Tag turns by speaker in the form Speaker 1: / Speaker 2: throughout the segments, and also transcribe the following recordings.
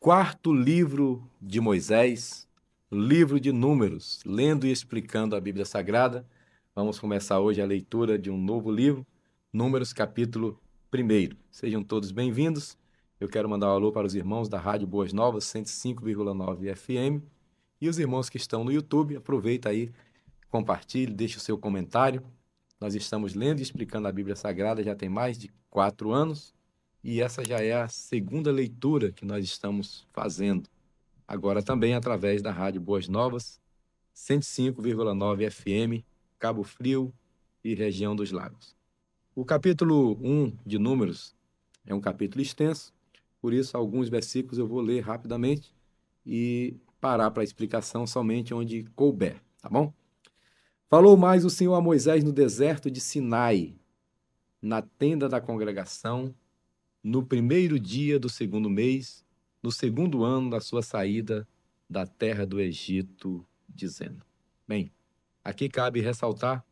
Speaker 1: quarto livro de Moisés, livro de Números, lendo e explicando a Bíblia Sagrada. Vamos começar hoje a leitura de um novo livro, Números, capítulo 1. Sejam todos bem-vindos. Eu quero mandar um alô para os irmãos da Rádio Boas Novas, 105,9 FM. E os irmãos que estão no YouTube, aproveita aí, compartilhe, deixe o seu comentário. Nós estamos lendo e explicando a Bíblia Sagrada já tem mais de 4 anos. E essa já é a segunda leitura que nós estamos fazendo, agora também através da Rádio Boas Novas, 105,9 FM, Cabo Frio e região dos Lagos. O capítulo 1 de Números é um capítulo extenso, por isso alguns versículos eu vou ler rapidamente e parar para a explicação somente onde couber, tá bom? Falou mais o Senhor a Moisés no deserto de Sinai, na tenda da congregação, no primeiro dia do segundo mês, no segundo ano da sua saída da terra do Egito, dizendo. Bem, aqui cabe ressaltar,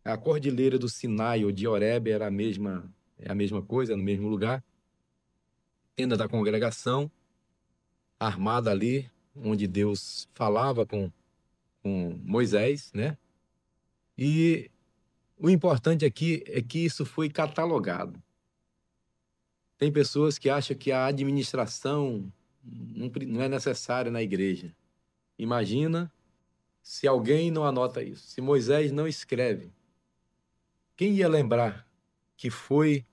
Speaker 1: a cordilheira do Sinai ou de Horebe era a mesma coisa, no mesmo lugar, tenda da congregação, armada ali, onde Deus falava com Moisés, né? E o importante aqui é que isso foi catalogado. Tem pessoas que acham que a administração não é necessária na igreja. Imagina se alguém não anota isso, se Moisés não escreve. Quem ia lembrar que foi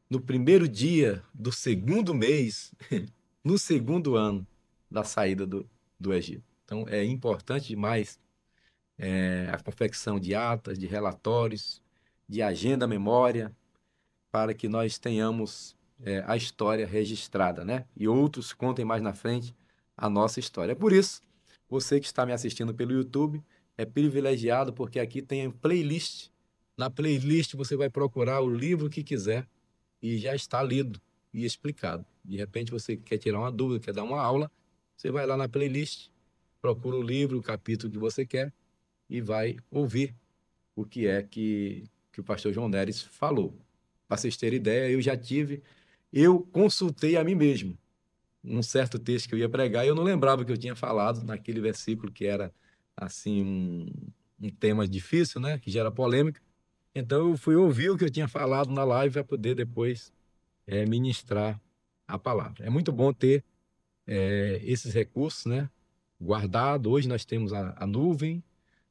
Speaker 1: no primeiro dia do segundo mês, no segundo ano da saída do Egito? Então, é importante demais a confecção de atas, de relatórios, de agenda, memória, para que nós tenhamos a história registrada, né? E outros contem mais na frente a nossa história. Por isso, você que está me assistindo pelo YouTube é privilegiado, porque aqui tem playlist. Na playlist você vai procurar o livro que quiser e já está lido e explicado. De repente você quer tirar uma dúvida, quer dar uma aula, você vai lá na playlist, procura o livro, o capítulo que você quer e vai ouvir o que é que o pastor João Neres falou. Para vocês terem ideia, eu consultei a mim mesmo um certo texto que eu ia pregar e eu não lembrava que eu tinha falado naquele versículo que era assim um tema difícil, né, que gera polêmica. Então eu fui ouvir o que eu tinha falado na live para poder depois ministrar a palavra. É muito bom ter esses recursos, né, guardado. Hoje nós temos a nuvem,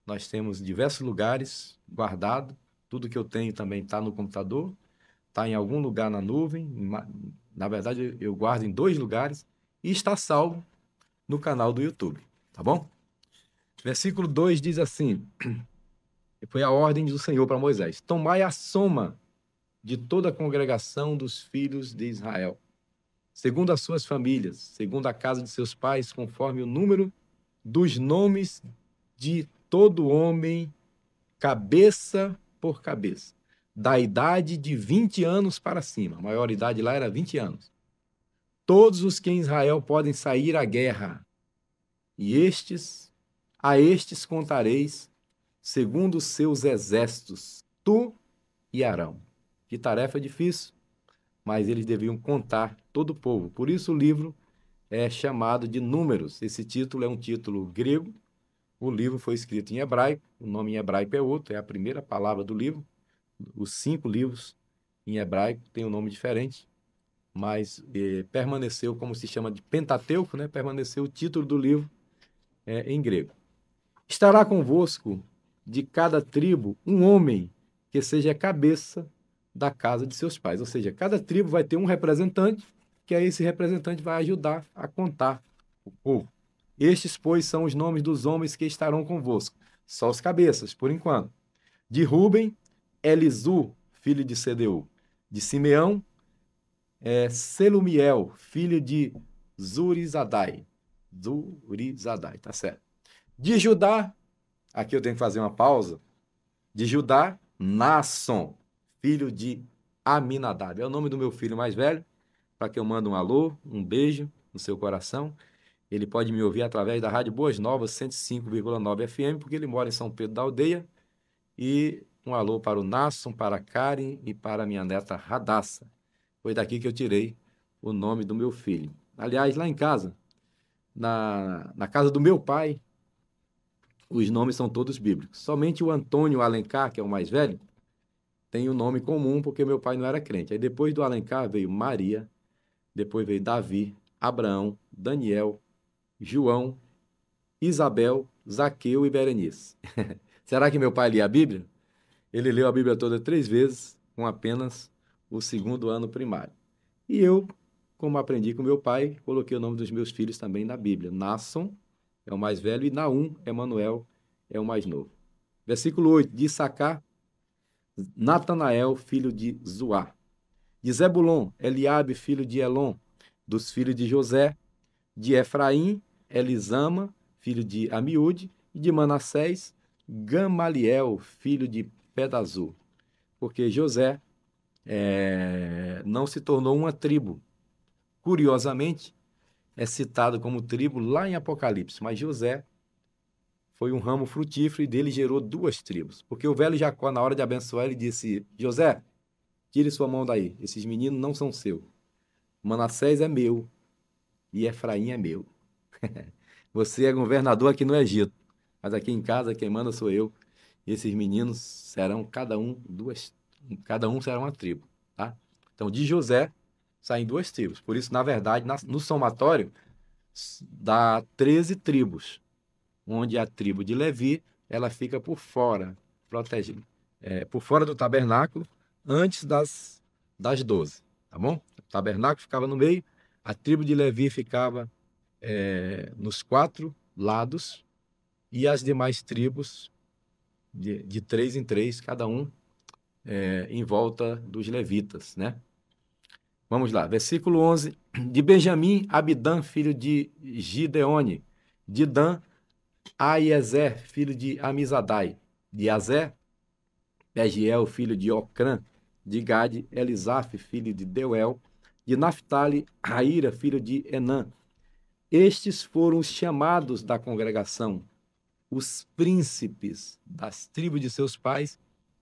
Speaker 1: nós temos diversos lugares guardado. Tudo que eu tenho também está no computador. Está em algum lugar na nuvem, na verdade eu guardo em 2 lugares, e está salvo no canal do YouTube, tá bom? Versículo 2 diz assim, foi a ordem do Senhor para Moisés: tomai a soma de toda a congregação dos filhos de Israel, segundo as suas famílias, segundo a casa de seus pais, conforme o número dos nomes de todo homem, cabeça por cabeça, da idade de 20 anos para cima. A maior idade lá era 20 anos. Todos os que em Israel podem sair à guerra. E a estes contareis segundo os seus exércitos, tu e Arão. Que tarefa difícil, mas eles deviam contar todo o povo. Por isso o livro é chamado de Números. Esse título é um título grego. O livro foi escrito em hebraico, o nome em hebraico é outro, é a primeira palavra do livro. Os 5 livros em hebraico têm um nome diferente, mas permaneceu, como se chama de Pentateuco, né? Permaneceu o título do livro em grego. Estará convosco de cada tribo um homem que seja a cabeça da casa de seus pais. Ou seja, cada tribo vai ter um representante, que aí esse representante vai ajudar a contar o povo. Estes, pois, são os nomes dos homens que estarão convosco. Só os cabeças, por enquanto. De Ruben, Elizu, filho de Sedeu. De Simeão, Selumiel, filho de Zurizadai. Zurizadai, tá certo. De Judá, aqui eu tenho que fazer uma pausa. De Judá, Naasson, filho de Aminadab. É o nome do meu filho mais velho, para que eu mande um alô, um beijo no seu coração. Ele pode me ouvir através da Rádio Boas Novas, 105,9 FM, porque ele mora em São Pedro da Aldeia. E um alô para o Naasson, para a Karen e para a minha neta Radassa. Foi daqui que eu tirei o nome do meu filho. Aliás, lá em casa, na casa do meu pai, os nomes são todos bíblicos. Somente o Antônio Alencar, que é o mais velho, tem o nome comum porque meu pai não era crente. Aí depois do Alencar veio Maria, depois veio Davi, Abraão, Daniel, João, Isabel, Zaqueu e Berenice. Será que meu pai lia a Bíblia? Ele leu a Bíblia toda 3 vezes, com apenas o segundo ano primário. E eu, como aprendi com meu pai, coloquei o nome dos meus filhos também na Bíblia. Nasson é o mais velho e Naum, Emanuel, é o mais novo. Versículo 8, de Issacar, Natanael, filho de Zuá. De Zebulon, Eliabe, filho de Elon. Dos filhos de José, de Efraim, Elisama, filho de Amiúde. E de Manassés, Gamaliel, filho de Pedazur. Porque José não se tornou uma tribo. Curiosamente, é citado como tribo lá em Apocalipse, mas José foi um ramo frutífero e dele gerou 2 tribos. Porque o velho Jacó, na hora de abençoar, ele disse: José, tire sua mão daí, esses meninos não são seus. Manassés é meu e Efraim é meu. Você é governador aqui no Egito, mas aqui em casa quem manda sou eu. E esses meninos serão cada um será uma tribo, tá? Então, de José saem 2 tribos. Por isso, na verdade, no somatório, dá 13 tribos, onde a tribo de Levi, ela fica por fora, protegida, por fora do tabernáculo, antes das 12, tá bom? O tabernáculo ficava no meio, a tribo de Levi ficava nos 4 lados, e as demais tribos, de 3 em 3, cada um em volta dos levitas, né? Vamos lá, versículo 11. De Benjamim, Abidã, filho de Gideone. De Dan, Aiezer, filho de Amizadai. De Azé, Pegiel, filho de Ocrã. De Gade, Elisaf, filho de Deuel. De Naphtali, Aira, filho de Enã. Estes foram os chamados da congregação, os príncipes das tribos de seus pais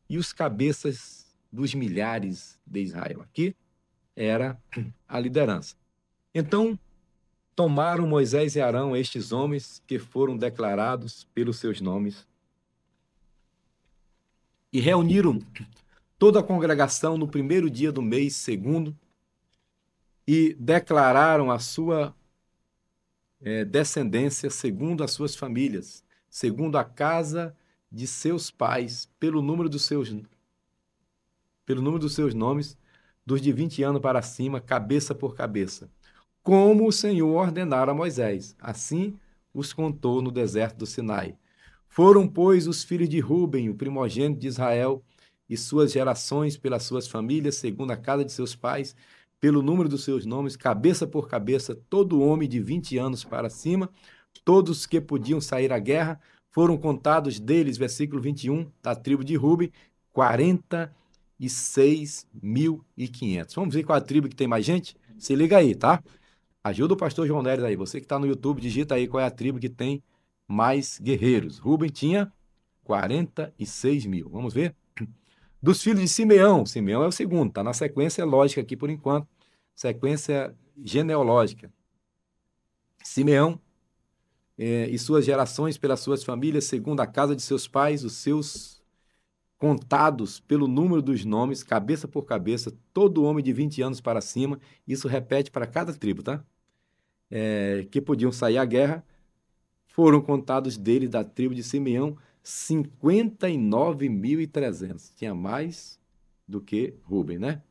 Speaker 1: e os cabeças dos milhares de Israel. Aqui era a liderança. Então, tomaram Moisés e Arão, estes homens que foram declarados pelos seus nomes, e reuniram toda a congregação no primeiro dia do mês segundo, e declararam a sua descendência segundo as suas famílias, segundo a casa de seus pais, pelo número dos seus nomes, dos de 20 anos para cima, cabeça por cabeça, como o Senhor ordenara a Moisés. Assim os contou no deserto do Sinai. Foram, pois, os filhos de Ruben, o primogênito de Israel, e suas gerações pelas suas famílias, segundo a casa de seus pais, pelo número dos seus nomes, cabeça por cabeça, todo homem de 20 anos para cima, todos que podiam sair à guerra, foram contados deles, versículo 21, da tribo de Ruben, 46.500. Vamos ver qual a tribo que tem mais gente? Se liga aí, tá? Ajuda o pastor João Neres aí. Você que está no YouTube, digita aí qual é a tribo que tem mais guerreiros. Ruben tinha 46 mil. Vamos ver? Dos filhos de Simeão. Simeão é o segundo, tá na sequência lógica aqui por enquanto. Sequência genealógica. Simeão e suas gerações pelas suas famílias, segundo a casa de seus pais, os seus contados pelo número dos nomes, cabeça por cabeça, todo homem de 20 anos para cima. Isso repete para cada tribo, tá? Que podiam sair à guerra, foram contados dele, da tribo de Simeão, 59.300. Tinha mais do que Ruben, né?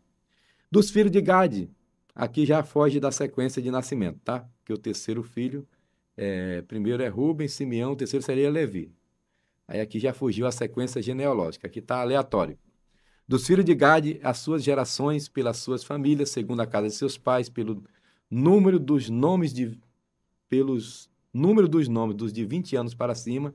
Speaker 1: Dos filhos de Gade, aqui já foge da sequência de nascimento, tá? Que o terceiro filho, primeiro é Ruben, Simeão, o terceiro seria Levi. Aí aqui já fugiu a sequência genealógica, aqui está aleatório. Dos filhos de Gade, as suas gerações, pelas suas famílias, segundo a casa de seus pais, pelo número dos nomes dos de 20 anos para cima,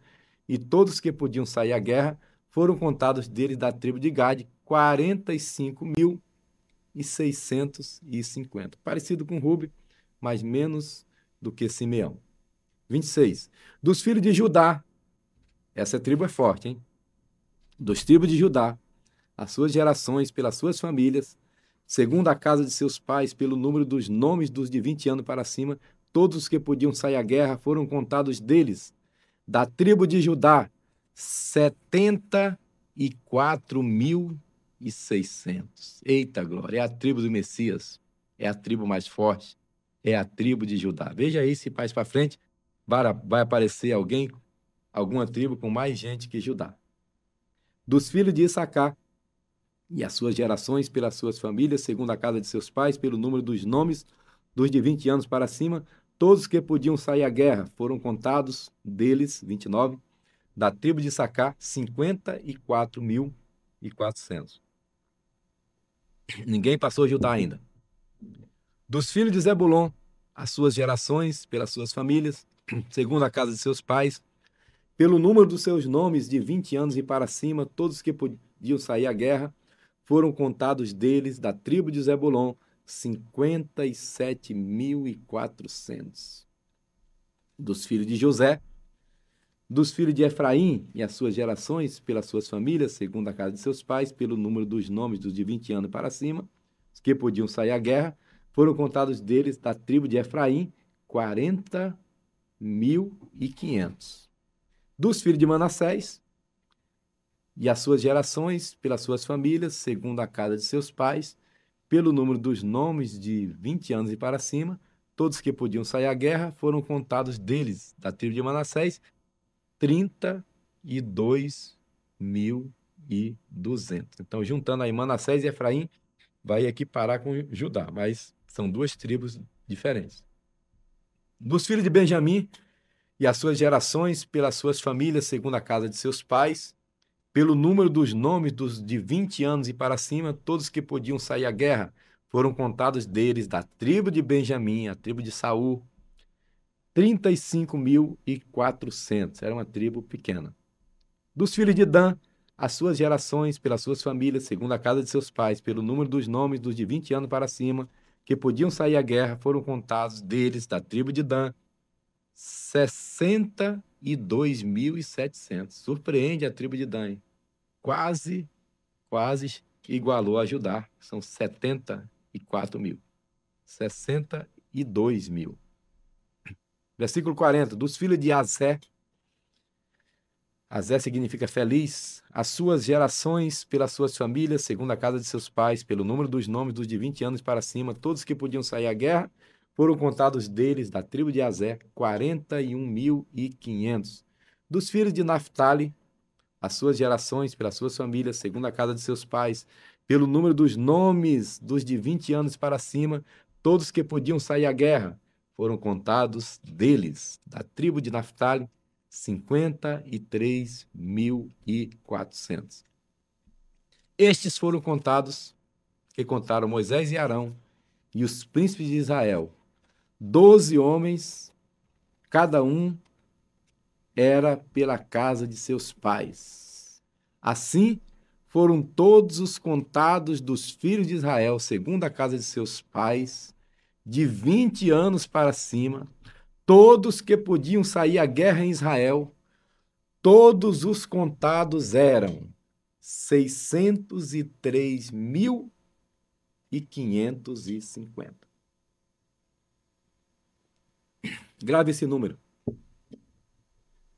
Speaker 1: e todos que podiam sair à guerra, foram contados deles da tribo de Gade, 45.650. Parecido com Ruben, mas menos do que Simeão. 26. Dos filhos de Judá, essa tribo é forte, hein? Dos tribos de Judá, as suas gerações, pelas suas famílias, segundo a casa de seus pais, pelo número dos nomes dos de 20 anos para cima, todos os que podiam sair à guerra foram contados deles. Da tribo de Judá, 74.600. Eita glória, é a tribo do Messias, é a tribo mais forte, é a tribo de Judá. Veja aí se mais para frente vai aparecer alguma tribo com mais gente que Judá. Dos filhos de Issacar e as suas gerações, pelas suas famílias, segundo a casa de seus pais, pelo número dos nomes dos de 20 anos para cima, todos que podiam sair à guerra foram contados deles, 29, da tribo de Issacar, 54.400. Ninguém passou Judá ainda. Dos filhos de Zebulon, as suas gerações, pelas suas famílias, segundo a casa de seus pais, pelo número dos seus nomes de 20 anos e para cima, todos que podiam sair à guerra, foram contados deles, da tribo de Zebulon, 57.400. Dos filhos de José, dos filhos de Efraim e as suas gerações, pelas suas famílias, segundo a casa de seus pais, pelo número dos nomes dos de 20 anos para cima, os que podiam sair à guerra, foram contados deles, da tribo de Efraim, 40.500. Dos filhos de Manassés e as suas gerações, pelas suas famílias, segundo a casa de seus pais, pelo número dos nomes de 20 anos e para cima, todos que podiam sair à guerra, foram contados deles, da tribo de Manassés, 32.200. Então, juntando aí Manassés e Efraim, vai equiparar com Judá, mas são duas tribos diferentes. Dos filhos de Benjamim e as suas gerações, pelas suas famílias, segundo a casa de seus pais, pelo número dos nomes dos de 20 anos e para cima, todos que podiam sair à guerra, foram contados deles, da tribo de Benjamim, a tribo de Saul, 35.400. Era uma tribo pequena. Dos filhos de Dan, as suas gerações, pelas suas famílias, segundo a casa de seus pais, pelo número dos nomes dos de 20 anos para cima, que podiam sair à guerra, foram contados deles, da tribo de Dan, 62.700. Surpreende a tribo de Dan, hein? Quase igualou a Judá, são 74.000. 62.000. Versículo 40. Dos filhos de Azé, Azé significa feliz, as suas gerações, pelas suas famílias, segundo a casa de seus pais, pelo número dos nomes dos de 20 anos para cima, todos que podiam sair à guerra, foram contados deles, da tribo de Azé, 41.500. Dos filhos de Naphtali, as suas gerações, pelas suas famílias, segundo a casa de seus pais, pelo número dos nomes dos de 20 anos para cima, todos que podiam sair à guerra, foram contados deles, da tribo de Naphtali, 53.400. Estes foram contados, que contaram Moisés e Arão e os príncipes de Israel. 12 homens, cada um era pela casa de seus pais. Assim foram todos os contados dos filhos de Israel, segundo a casa de seus pais, de 20 anos para cima, todos que podiam sair à guerra em Israel, todos os contados eram 603.550. Grave esse número.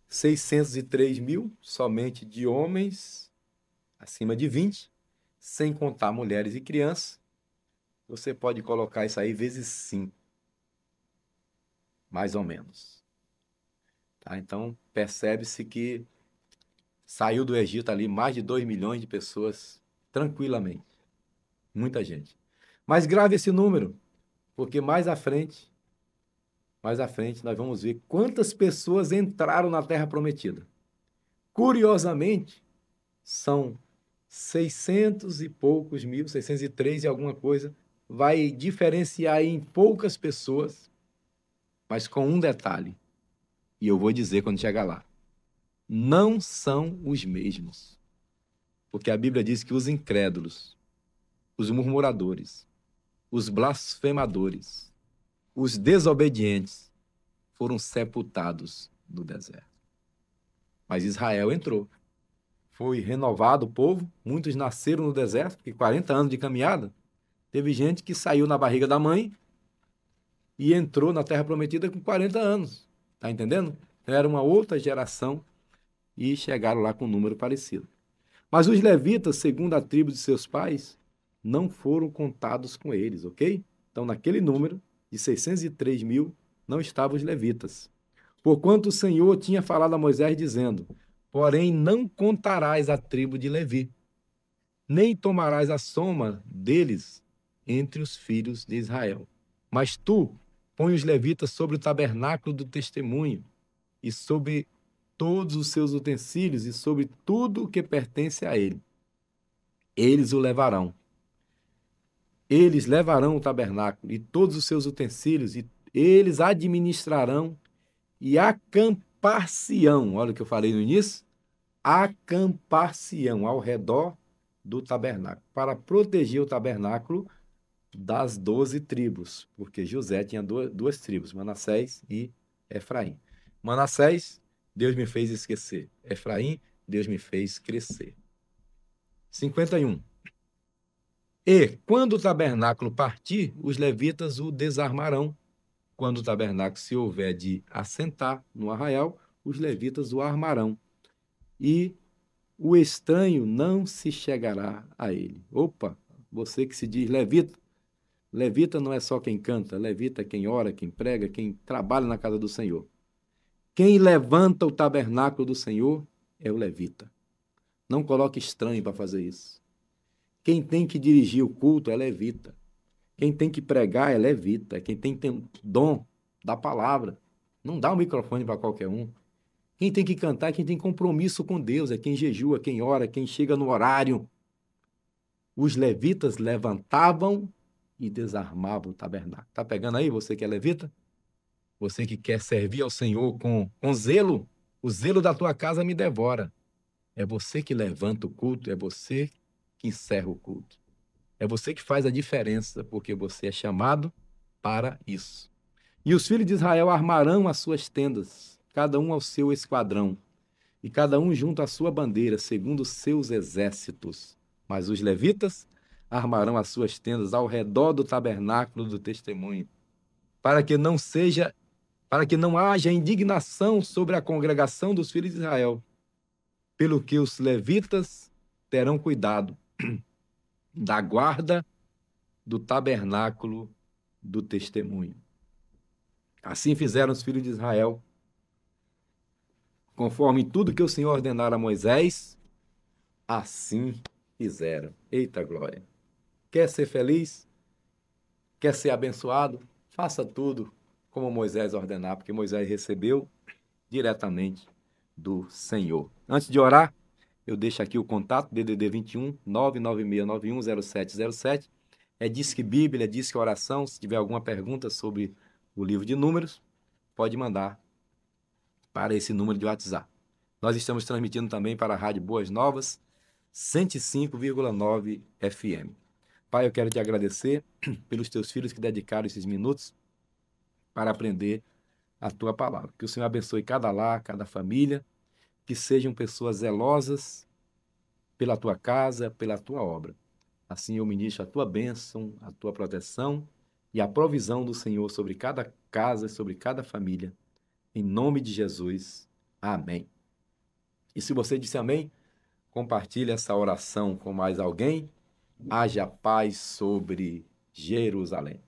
Speaker 1: 603.000 somente de homens acima de 20, sem contar mulheres e crianças. Você pode colocar isso aí vezes 5. Mais ou menos. Tá? Então, percebe-se que saiu do Egito ali mais de 2 milhões de pessoas tranquilamente. Muita gente. Mas grave esse número, porque mais à frente nós vamos ver quantas pessoas entraram na Terra Prometida. Curiosamente, são 600 e poucos mil, 603 e alguma coisa, vai diferenciar em poucas pessoas, mas com um detalhe, e eu vou dizer quando chegar lá. Não são os mesmos. Porque a Bíblia diz que os incrédulos, os murmuradores, os blasfemadores, os desobedientes foram sepultados no deserto. Mas Israel entrou. Foi renovado o povo, muitos nasceram no deserto, porque 40 anos de caminhada, Teve gente que saiu na barriga da mãe e entrou na Terra Prometida com 40 anos. Tá entendendo? Então, era uma outra geração e chegaram lá com um número parecido. Mas os levitas, segundo a tribo de seus pais, não foram contados com eles, ok? Então, naquele número de 603 mil, não estavam os levitas. Porquanto o Senhor tinha falado a Moisés, dizendo: porém, não contarás a tribo de Levi, nem tomarás a soma deles entre os filhos de Israel. Mas tu põe os levitas sobre o tabernáculo do testemunho, e sobre todos os seus utensílios, e sobre tudo o que pertence a ele. Eles o levarão. Eles levarão o tabernáculo e todos os seus utensílios, e eles administrarão e acampar-se-ão. Olha o que eu falei no início. Acampar-se-ão ao redor do tabernáculo, para proteger o tabernáculo das 12 tribos, porque José tinha duas tribos, Manassés e Efraim. Manassés, Deus me fez esquecer. Efraim, Deus me fez crescer. 51. E, quando o tabernáculo partir, os levitas o desarmarão. Quando o tabernáculo se houver de assentar no arraial, os levitas o armarão. E o estranho não se chegará a ele. Opa, você que se diz levita. Levita não é só quem canta, levita é quem ora, quem prega, quem trabalha na casa do Senhor. Quem levanta o tabernáculo do Senhor é o levita. Não coloque estranho para fazer isso. Quem tem que dirigir o culto é levita. Quem tem que pregar é levita. Quem tem que ter dom da palavra. Não dá o microfone para qualquer um. Quem tem que cantar é quem tem compromisso com Deus, é quem jejua, quem ora, quem chega no horário. Os levitas levantavam e desarmavam o tabernáculo. Está pegando aí, você que é levita? Você que quer servir ao Senhor com zelo? O zelo da tua casa me devora. É você que levanta o culto, é você que encerra o culto. É você que faz a diferença, porque você é chamado para isso. E os filhos de Israel armarão as suas tendas, cada um ao seu esquadrão, e cada um junto à sua bandeira, segundo os seus exércitos. Mas os levitas armarão as suas tendas ao redor do tabernáculo do testemunho, para que não haja indignação sobre a congregação dos filhos de Israel, pelo que os levitas terão cuidado da guarda do tabernáculo do testemunho. Assim fizeram os filhos de Israel, conforme tudo que o Senhor ordenara a Moisés, assim fizeram. Eita glória! Quer ser feliz? Quer ser abençoado? Faça tudo como Moisés ordenar, porque Moisés recebeu diretamente do Senhor. Antes de orar, eu deixo aqui o contato, DDD 21 996910707. É Disque Bíblia, Disque Oração. Se tiver alguma pergunta sobre o livro de Números, pode mandar para esse número de WhatsApp. Nós estamos transmitindo também para a Rádio Boas Novas, 105,9 FM. Pai, eu quero te agradecer pelos teus filhos que dedicaram esses minutos para aprender a tua palavra. Que o Senhor abençoe cada lar, cada família, que sejam pessoas zelosas pela tua casa, pela tua obra. Assim eu ministro a tua bênção, a tua proteção e a provisão do Senhor sobre cada casa, sobre cada família. Em nome de Jesus. Amém. E se você disse amém, compartilhe essa oração com mais alguém. Haja paz sobre Jerusalém.